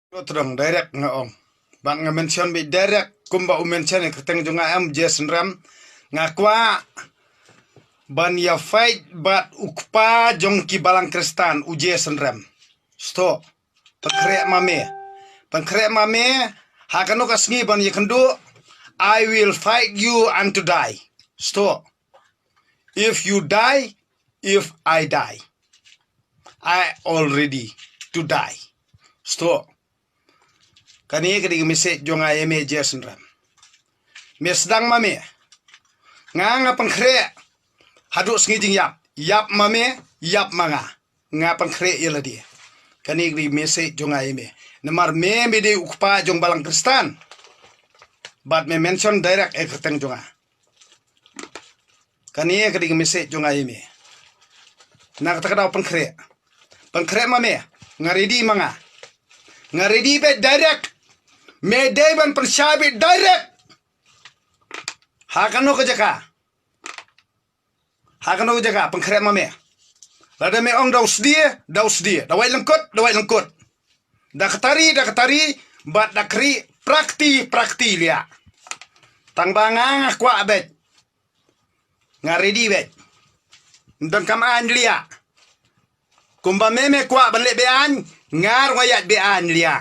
Terang direct ngaong. Bang nga mention bi direct kumba u mention e keteng junga am Jason Ram ngakwa ban ya fight bat ukpa jong ki balang kristan u Jason Ram. Sto. Pangkre mame hakano kasngi ban yekendu I will fight you unto die. Sto. If you die, if I die. I already to die. Sto. Kani kadi message jonga eme Jason Ram. Mesdang mame. Nga pangkre hadu sngi yap mame yap manga. Nga pangkre yela dia. Kani kadi message jonga eme. Namar me de ukpa jong balang kristan. But me mention direct e keteng jonga. Kani kadi message jonga eme. Na kata pangkre. Pangkre mame nga ready manga. Nga ready be direct. Me deban persyabi direct. Hakano ko jaka. Hakano ko jaka pangkre mame. Lada me ong daus dia. Dawai lengkut. Dakatari bat dakri prakti lia. Tangbanga kwa abet. Nga ready bet. Dan kamaan lia. Kumba meme kwa banle bean ngar wayat bean lia.